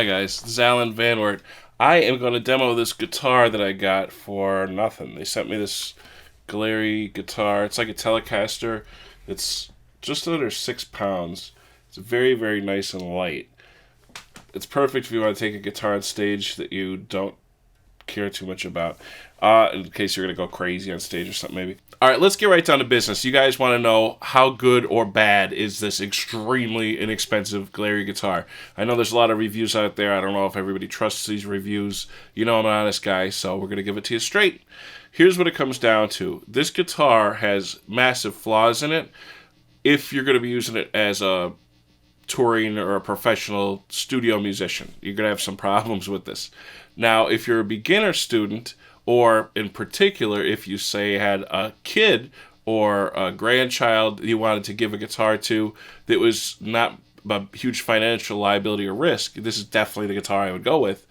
Hi guys, this is Alan Van Wert. I am going to demo this guitar that I got for nothing. They sent me this Glarry guitar. It's like a Telecaster. It's just under 6 pounds. It's very, very nice and light. It's perfect if you want to take a guitar on stage that you don't care too much about. In case you're going to go crazy on stage or something, maybe. Alright, let's get right down to business. You guys want to know how good or bad is this extremely inexpensive Glarry guitar. I know there's a lot of reviews out there. I don't know if everybody trusts these reviews. You know I'm an honest guy, so we're going to give it to you straight. Here's what it comes down to. This guitar has massive flaws in it if you're going to be using it as a touring or a professional studio musician. You're going to have some problems with this. Now, if you're a beginner student, or in particular, if you say had a kid or a grandchild you wanted to give a guitar to that was not a huge financial liability or risk, this is definitely the guitar I would go with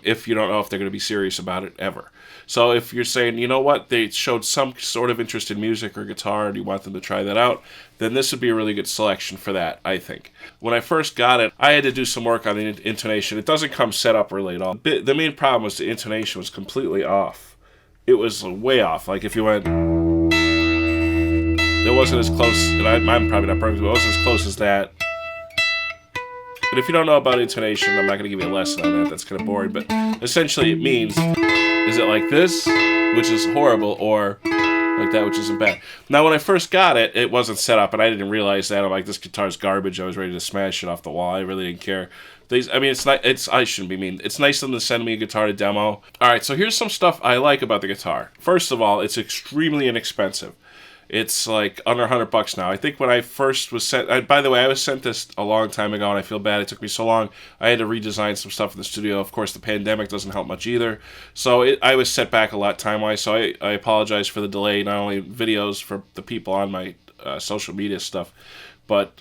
if you don't know if they're going to be serious about it ever. So if you're saying, you know what, they showed some sort of interest in music or guitar and you want them to try that out, then this would be a really good selection for that, I think. When I first got it, I had to do some work on the intonation. It doesn't come set up really at all. The main problem was the intonation was completely off. It was way off. Like if you went, it wasn't as close, and I'm probably not perfect, but it wasn't as close as that. But if you don't know about intonation, I'm not going to give you a lesson on that. That's kind of boring. But essentially it means, is it like this, which is horrible, or like that, which isn't bad. Now, when I first got it, it wasn't set up, and I didn't realize that. I'm like, this guitar's garbage. I was ready to smash it off the wall. I really didn't care. It's not. I shouldn't be mean. It's nice of them to send me a guitar to demo. All right, so here's some stuff I like about the guitar. First of all, it's extremely inexpensive. It's like under $100 now. I think when I first was sent... by the way, I was sent this a long time ago, and I feel bad it took me so long. I had to redesign some stuff in the studio. Of course, the pandemic doesn't help much either. So I was set back a lot time-wise, so I apologize for the delay, not only videos for the people on my social media stuff, but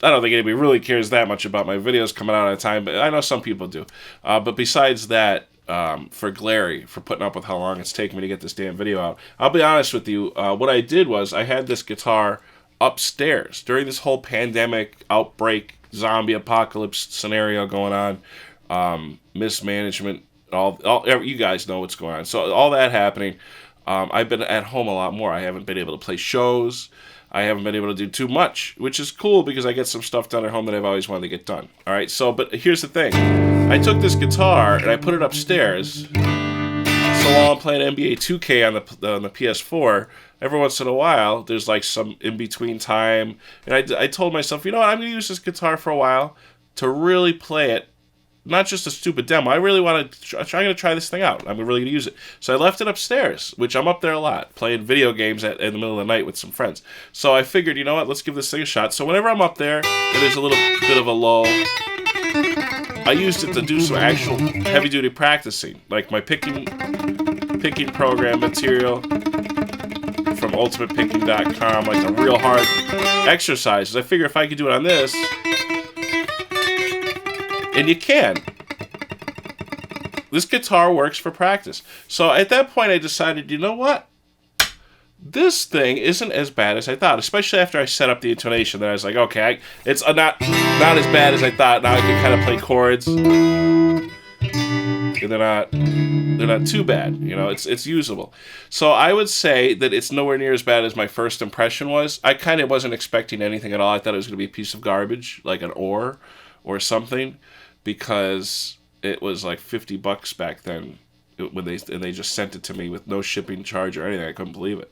I don't think anybody really cares that much about my videos coming out on time, but I know some people do. But besides that, for Glarry, for putting up with how long it's taken me to get this damn video out. I'll be honest with you, what I did was I had this guitar upstairs during this whole pandemic outbreak, zombie apocalypse scenario going on, mismanagement, you guys know what's going on. So all that happening, I've been at home a lot more. I haven't been able to play shows. I haven't been able to do too much, which is cool because I get some stuff done at home that I've always wanted to get done. All right, so, but here's the thing. I took this guitar and I put it upstairs. So while I'm playing NBA 2K on the PS4, every once in a while, there's like some in-between time. And I told myself, you know what, I'm going to use this guitar for a while to really play it. Not just a stupid demo. I really want to. I'm going to try this thing out. I'm really going to use it. So I left it upstairs, which I'm up there a lot, playing video games in the middle of the night with some friends. So I figured, you know what, let's give this thing a shot. So whenever I'm up there and there's a little bit of a lull, I used it to do some actual heavy-duty practicing, like my picking program material from ultimatepicking.com, like the real hard exercises. I figure if I could do it on this. And you can. This guitar works for practice. So at that point I decided, you know what? This thing isn't as bad as I thought, especially after I set up the intonation. Then I was like, okay, it's not as bad as I thought. Now I can kind of play chords. And they're not too bad. You know, it's usable. So I would say that it's nowhere near as bad as my first impression was. I kind of wasn't expecting anything at all. I thought it was going to be a piece of garbage, like an ore or something, because it was like $50 back then when they just sent it to me with no shipping charge or anything. I couldn't believe it.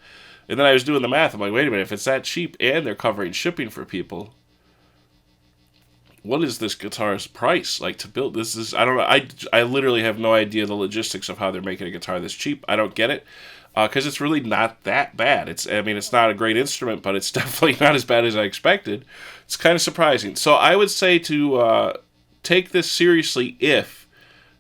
And then I was doing the math. I'm like, wait a minute, if it's that cheap and they're covering shipping for people, what is this guitar's price like to build? This is, I don't know. I literally have no idea the logistics of how they're making a guitar this cheap. I don't get it. Because it's really not that bad. It's not a great instrument, but it's definitely not as bad as I expected. It's kind of surprising. So I would say to take this seriously if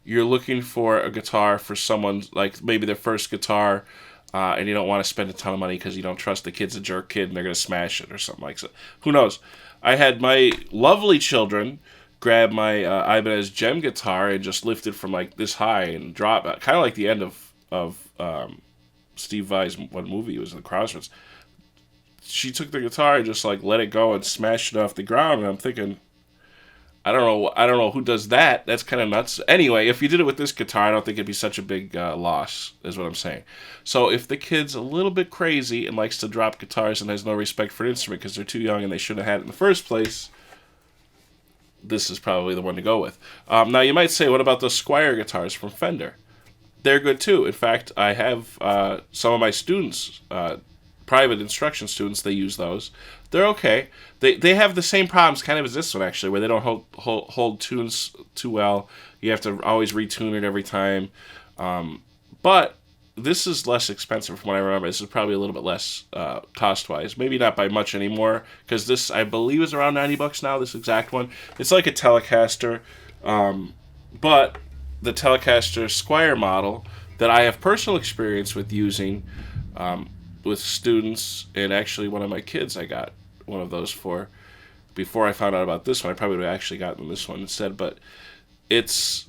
you're looking for a guitar for someone, like maybe their first guitar, and you don't want to spend a ton of money because you don't trust the kid's a jerk kid and they're going to smash it or something like that. Who knows? I had my lovely children grab my Ibanez Gem guitar and just lift it from like this high and drop it, kind of like the end of Steve Vai's one movie. It was in the Crossroads. She took the guitar and just like let it go and smashed it off the ground, and I'm thinking, I don't know who does that. That's kind of nuts. Anyway, if you did it with this guitar, I don't think it'd be such a big loss, is what I'm saying. So if the kid's a little bit crazy and likes to drop guitars and has no respect for an instrument because they're too young and they shouldn't have had it in the first place, this is probably the one to go with. Now, you might say, what about those Squier guitars from Fender? They're good, too. In fact, I have some of my students, private instruction students, they use those. They're okay. They have the same problems kind of as this one, actually, where they don't hold tunes too well. You have to always retune it every time. But this is less expensive from what I remember. This is probably a little bit less cost-wise. Maybe not by much anymore, because this, I believe, is around $90 now, this exact one. It's like a Telecaster, but the Telecaster Squier model that I have personal experience with using with students, and actually one of my kids I got one of those for before I found out about this one. I probably would have actually gotten this one instead, but it's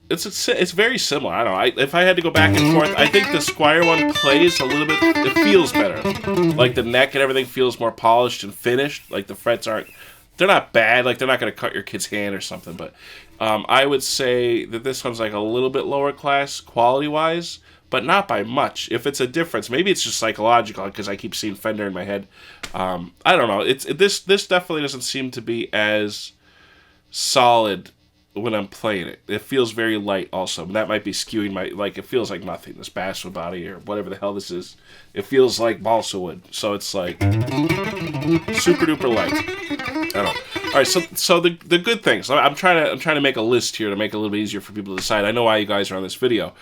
very similar. I don't know. If I had to go back and forth, I think the Squier one plays a little bit. It feels better. Like the neck and everything feels more polished and finished. Like the frets aren't. They're not bad. Like they're not going to cut your kid's hand or something. But I would say that this one's like a little bit lower class quality wise, but not by much. If it's a difference, maybe it's just psychological because I keep seeing Fender in my head. I don't know. This definitely doesn't seem to be as solid when I'm playing it. It feels very light also. That might be skewing my, like, it feels like nothing. This basswood body or whatever the hell this is. It feels like balsa wood. So it's like super duper light. I don't know. All right, so the good things. I'm trying to make a list here to make it a little bit easier for people to decide. I know why you guys are on this video.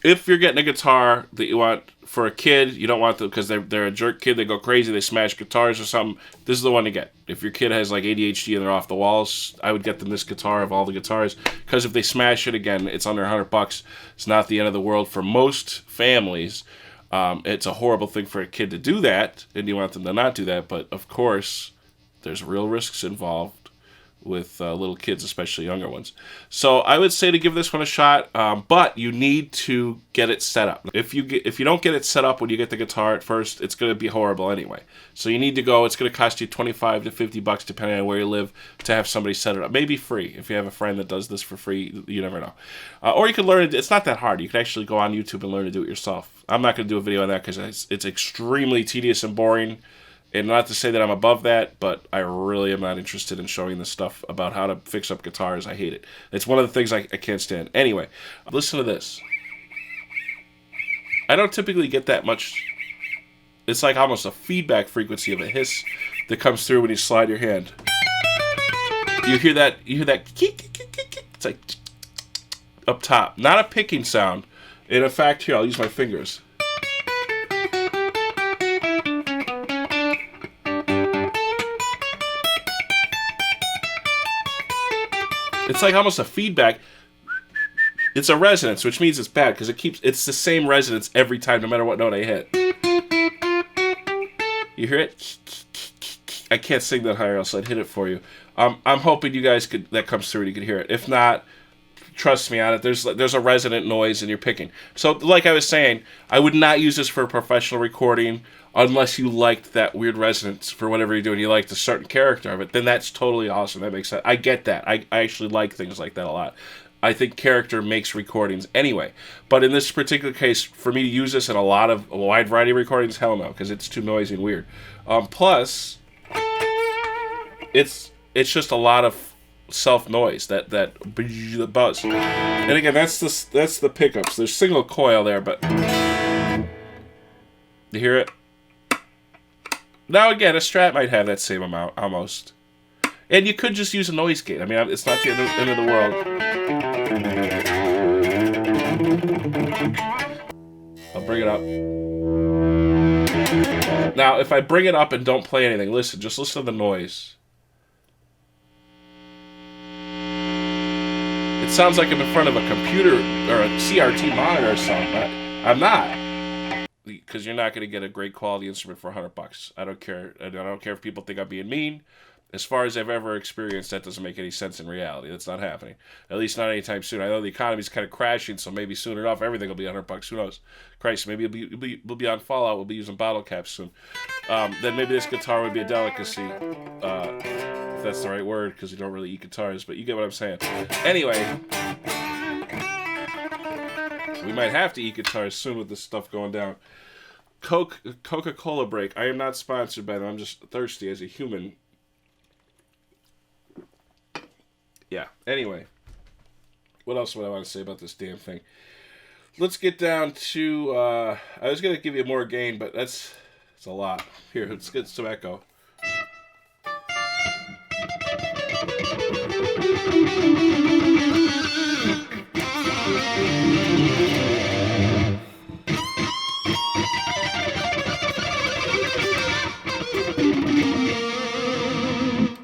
If you're getting a guitar that you want for a kid, you don't want them because they're a jerk kid, they go crazy, they smash guitars or something, this is the one to get. If your kid has like ADHD and they're off the walls, I would get them this guitar of all the guitars, because if they smash it again, it's under $100. It's not the end of the world for most families. It's a horrible thing for a kid to do that, and you want them to not do that, but of course, there's real risks involved with little kids, especially younger ones. So I would say to give this one a shot, but you need to get it set up. If you don't get it set up when you get the guitar at first, it's going to be horrible anyway. So you need to go. It's going to cost you $25 to $50 depending on where you live to have somebody set it up. Maybe free if you have a friend that does this for free. You never know. Or you can learn it. It's not that hard. You can actually go on YouTube and learn to do it yourself. I'm not going to do a video on that because it's extremely tedious and boring. And not to say that I'm above that, but I really am not interested in showing this stuff about how to fix up guitars. I hate it. It's one of the things I can't stand. Anyway, listen to this. I don't typically get that much. It's like almost a feedback frequency of a hiss that comes through when you slide your hand. You hear that? It's like up top. Not a picking sound. And in fact, here, I'll use my fingers. It's like almost a feedback. It's a resonance, which means it's bad because it's the same resonance every time, no matter what note I hit. You hear it? I can't sing that higher, else I'd hit it for you. I'm hoping you guys that comes through and you can hear it. If not, trust me on it. There's a resonant noise and you're picking. So, like I was saying, I would not use this for a professional recording unless you liked that weird resonance for whatever you're doing. You liked a certain character of it, then that's totally awesome. That makes sense. I get that. I actually like things like that a lot. I think character makes recordings anyway. But in this particular case, for me to use this in a wide variety of recordings, hell no, because it's too noisy and weird. Plus, it's just a lot of self noise, that buzz. And again, that's the pickups. There's single coil there, but you hear it? Now again, a Strat might have that same amount, almost. And you could just use a noise gate. I mean, it's not the end of the world. I'll bring it up. Now, if I bring it up and don't play anything, just listen to the noise. It sounds like I'm in front of a computer or a CRT monitor or something, but I'm not. Because you're not going to get a great quality instrument for $100. I don't care. I don't care if people think I'm being mean. As far as I've ever experienced, that doesn't make any sense in reality. That's not happening. At least not anytime soon. I know the economy's kind of crashing, so maybe soon enough everything will be $100. Who knows? Christ, maybe we'll be on Fallout. We'll be using bottle caps soon. Then maybe this guitar would be a delicacy if that's the right word, because you don't really eat guitars, but you get what I'm saying. Anyway, we might have to eat guitars soon with this stuff going down. Coca-Cola break. I am not sponsored by them. I'm just thirsty as a human. Yeah. Anyway, what else would I want to say about this damn thing? Let's get down to. I was gonna give you more gain, but it's a lot. Here, let's get some echo.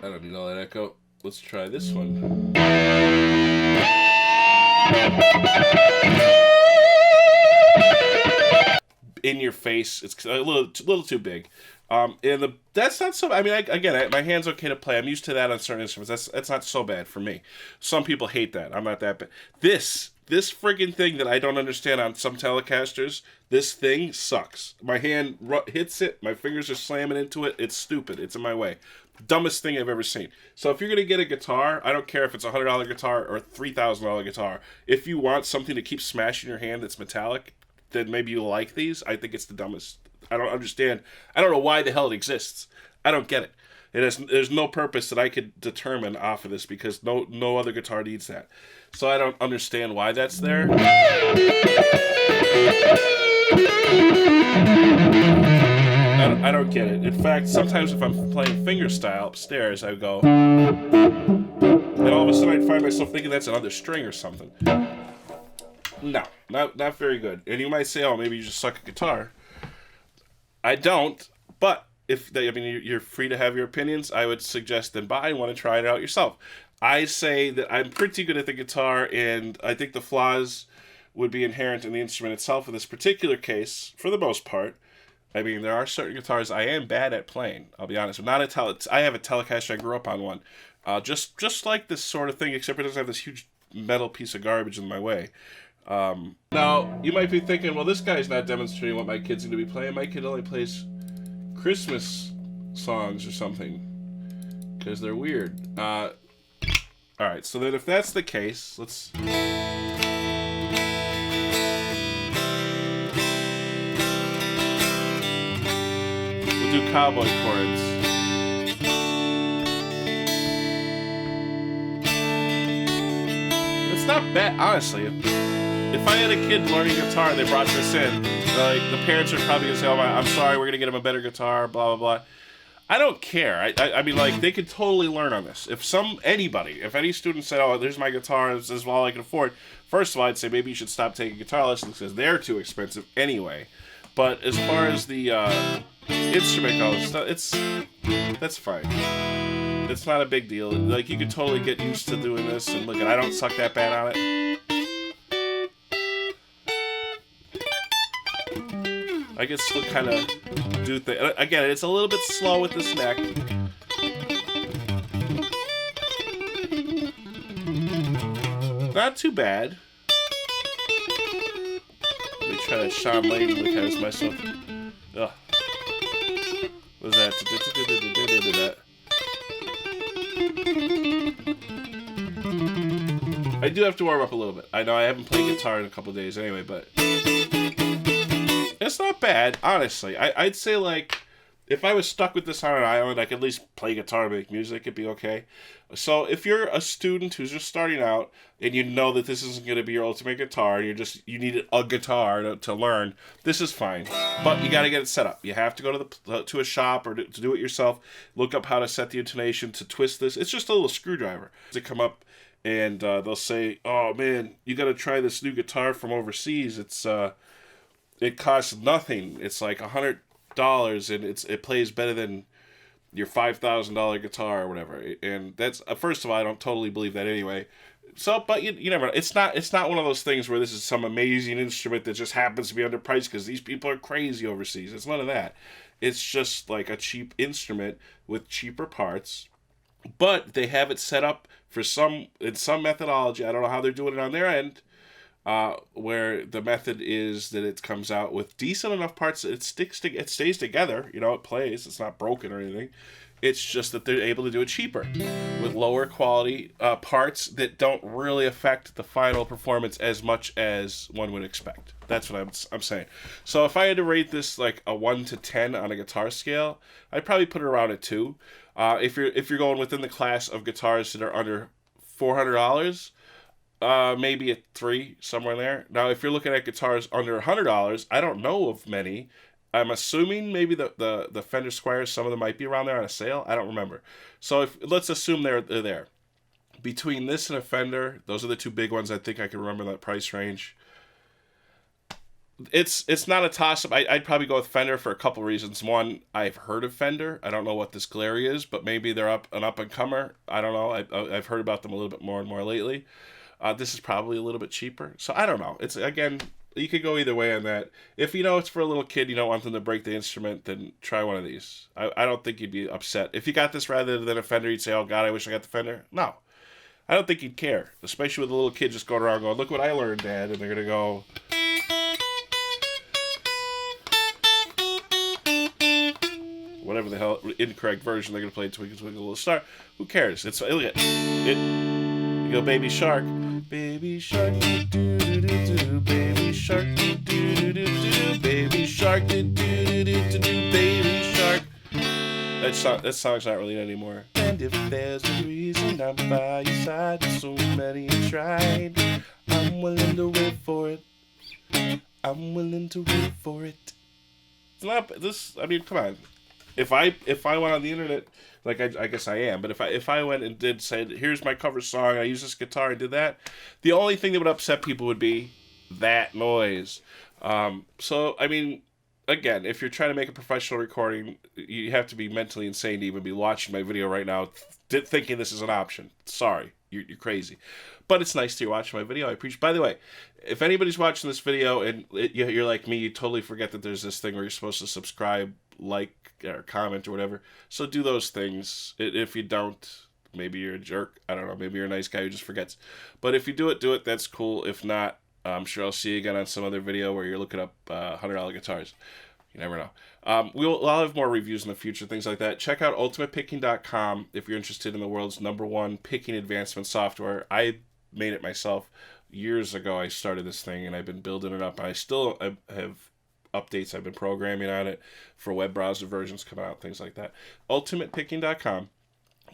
I don't need all that echo. Let's try this one. In your face, it's a little too big. And that's not so. I mean, I get it. My hand's okay to play. I'm used to that on certain instruments. That's not so bad for me. Some people hate that. I'm not that bad. This friggin' thing that I don't understand on some Telecasters. This thing sucks. My hand hits it. My fingers are slamming into it. It's stupid. It's in my way. Dumbest thing I've ever seen. So if you're gonna get a guitar, I don't care if it's a $100 guitar or a $3,000 guitar. If you want something to keep smashing your hand that's metallic, then maybe you like these. I think it's the dumbest. I don't understand. I don't know why the hell it exists. I don't get it. There's no purpose that I could determine off of this because no other guitar needs that. So I don't understand why that's there. I don't get it. In fact, sometimes if I'm playing fingerstyle upstairs, I go, and all of a sudden I find myself thinking that's another string or something. No, not very good. And you might say, oh, maybe you just suck at guitar. I don't, but you're free to have your opinions. I would suggest then buy and want to try it out yourself. I say that I'm pretty good at the guitar, and I think the flaws would be inherent in the instrument itself in this particular case, for the most part. I mean, there are certain guitars I am bad at playing. I'll be honest. I have a Telecaster. I grew up on one. Just like this sort of thing, except it doesn't have this huge metal piece of garbage in my way. Now, you might be thinking, well, this guy's not demonstrating what my kid's going to be playing. My kid only plays Christmas songs or something because they're weird. Alright, so then if that's the case, let's... We'll do cowboy chords. It's not bad, honestly. If I had a kid learning guitar and they brought this in, the parents are probably going to say, oh, I'm sorry, we're going to get him a better guitar, blah, blah, blah. I don't care. I mean, they could totally learn on this. If any student said, oh, there's my guitar, this is all I can afford, first of all, I'd say maybe you should stop taking guitar lessons because they're too expensive anyway. But as far as the instrument goes, that's fine. It's not a big deal. You could totally get used to doing this, and look, I don't suck that bad on it. I can still kind of do things. Again, it's a little bit slow with this neck. Not too bad. Let me try that Sean Lane look at this myself. Ugh. What was that? I do have to warm up a little bit. I know I haven't played guitar in a couple of days anyway, but... It's not bad, honestly. I'd say, if I was stuck with this on an island, I could at least play guitar and make music. It'd be okay. So if you're a student who's just starting out and you know that this isn't going to be your ultimate guitar, and you need a guitar to learn, this is fine. But you got to get it set up. You have to go to a shop or to do it yourself. Look up how to set the intonation to twist this. It's just a little screwdriver. They come up and they'll say, oh, man, you got to try this new guitar from overseas. It costs nothing. It's like $100, and it plays better than your $5,000 guitar or whatever. And that's first of all, I don't totally believe that anyway. So, but you never know. It's not one of those things where this is some amazing instrument that just happens to be underpriced because these people are crazy overseas. It's none of that. It's just like a cheap instrument with cheaper parts, but they have it set up for some methodology. I don't know how they're doing it on their end. Where the method is that it comes out with decent enough parts that it stays together, it plays, it's not broken or anything, It's just that they're able to do it cheaper with lower quality parts that don't really affect the final performance as much as one would expect. That's what I'm saying. So if I had to rate this like a 1 to 10 on a guitar scale, I'd probably put it around a 2. If you're going within the class of guitars that are under $400, maybe a 3, somewhere in there. Now, if you're looking at guitars under $100, I don't know of many. I'm assuming maybe the Fender Squires, some of them might be around there on a sale. I don't remember. So let's assume they're there. Between this and a Fender, those are the 2 big ones I think I can remember in that price range. It's not a toss-up. I'd probably go with Fender for a couple reasons. One, I've heard of Fender. I don't know what this Glarry is, but maybe they're an up-and-comer. I don't know. I've heard about them a little bit more and more lately. This is probably a little bit cheaper. So I don't know. It's, again, you could go either way on that. If you know it's for a little kid, you don't want them to break the instrument, then try one of these. I don't think you'd be upset. If you got this rather than a Fender, you'd say, oh, God, I wish I got the Fender. No. I don't think you'd care, especially with a little kid just going around going, look what I learned, Dad. And they're going to go... whatever the hell incorrect version they're gonna play, Twinkle Twinkle Little Star. Who cares? Look at it. You go, Baby Shark, Baby Shark, do do do do, Baby Shark, do do do do, Baby Shark, do do do do, Baby Shark. That song's not really anymore. And if there's a reason I'm by your side, so many have tried, I'm willing to wait for it. I'm willing to wait for it. It's not this. I mean, come on. If I went on the internet, like I guess I am, but if I went and did say, here's my cover song, I use this guitar and did that, the only thing that would upset people would be that noise. So, I mean, again, if you're trying to make a professional recording, you have to be mentally insane to even be watching my video right now thinking this is an option. Sorry, you're crazy. But it's nice to you watching my video. I appreciate. By the way, if anybody's watching this video and you're like me, you totally forget that there's this thing where you're supposed to subscribe, like, or comment or whatever. So do those things. If you don't, maybe you're a jerk. I don't know. Maybe you're a nice guy who just forgets. But if you do it. That's cool. If not, I'm sure I'll see you again on some other video where you're looking up $100 guitars. You never know. I'll have more reviews in the future, things like that. Check out ultimatepicking.com if you're interested in the world's #1 picking advancement software. I made it myself. Years ago, I started this thing, and I've been building it up. I still have updates. I've been programming on it for web browser versions coming out, things like that. ultimatepicking.com.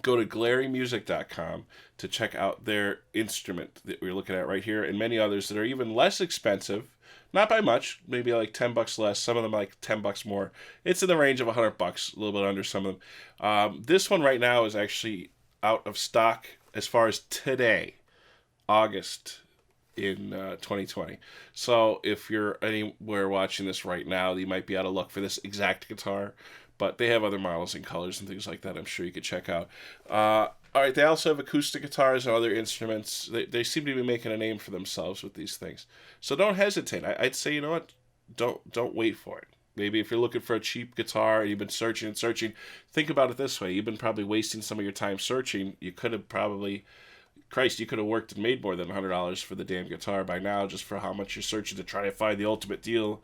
Go to glarrymusic.com to check out their instrument that we're looking at right here, and many others that are even less expensive. Not by much, maybe like $10 less. Some of them like $10 more. It's in the range of $100, a little bit under some of them. This one right now is actually out of stock as far as today, August in 2020. So if you're anywhere watching this right now, you might be out of luck for this exact guitar, but they have other models and colors and things like that I'm sure you could check out. All right, they also have acoustic guitars and other instruments. They seem to be making a name for themselves with these things. So don't hesitate. I'd say, you know what? Don't wait for it. Maybe if you're looking for a cheap guitar and you've been searching and searching, think about it this way. You've been probably wasting some of your time searching. You could have probably... Christ, you could have worked and made more than $100 for the damn guitar by now, just for how much you're searching to try to find the ultimate deal.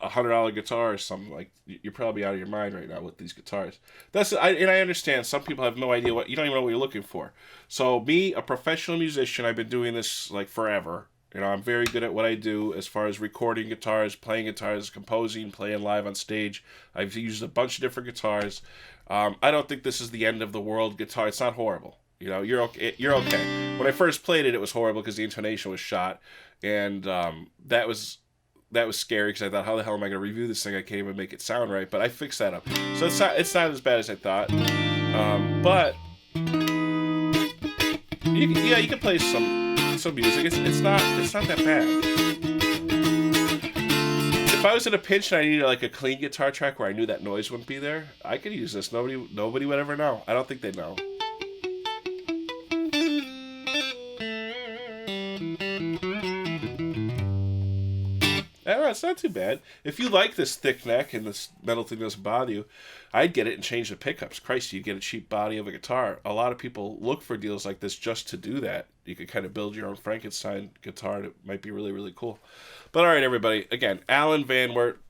$100 guitar or something. Like, you're probably out of your mind right now with these guitars. And I understand some people have no idea you don't even know what you're looking for. So me, a professional musician, I've been doing this like forever. You know, I'm very good at what I do as far as recording guitars, playing guitars, composing, playing live on stage. I've used a bunch of different guitars. I don't think this is the end of the world guitar. It's not horrible. You know, you're okay. When I first played it, it was horrible because the intonation was shot, and that was scary because I thought, how the hell am I going to review this thing? I can't even make it sound right. But I fixed that up, so it's not as bad as I thought. But you can play some music. It's not that bad. If I was in a pinch and I needed like a clean guitar track where I knew that noise wouldn't be there, I could use this. Nobody would ever know. I don't think they'd know. I don't know, it's not too bad. If you like this thick neck and this metal thing doesn't bother you, I'd get it and change the pickups. Christ, you get a cheap body of a guitar. A lot of people look for deals like this just to do that. You could kind of build your own Frankenstein guitar. It might be really, really cool. But all right, everybody. Again, Alan Van Wert,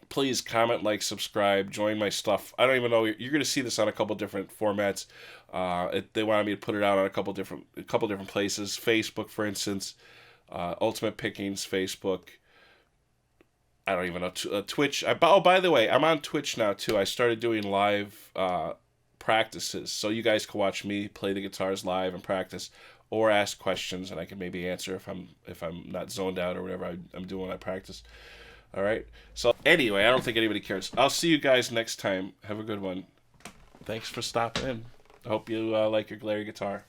please comment, like, subscribe, join my stuff. I don't even know, you're going to see this on a couple different formats. They wanted me to put it out on a couple different places. Facebook, for instance, Ultimate Pickings, Facebook. I don't even know, Twitch. Oh, by the way, I'm on Twitch now too. I started doing live practices, so you guys can watch me play the guitars live and practice, or ask questions, and I can maybe answer if I'm not zoned out or whatever I'm doing when I practice. All right. So anyway, I don't think anybody cares. I'll see you guys next time. Have a good one. Thanks for stopping in. I hope you like your Glarry guitar.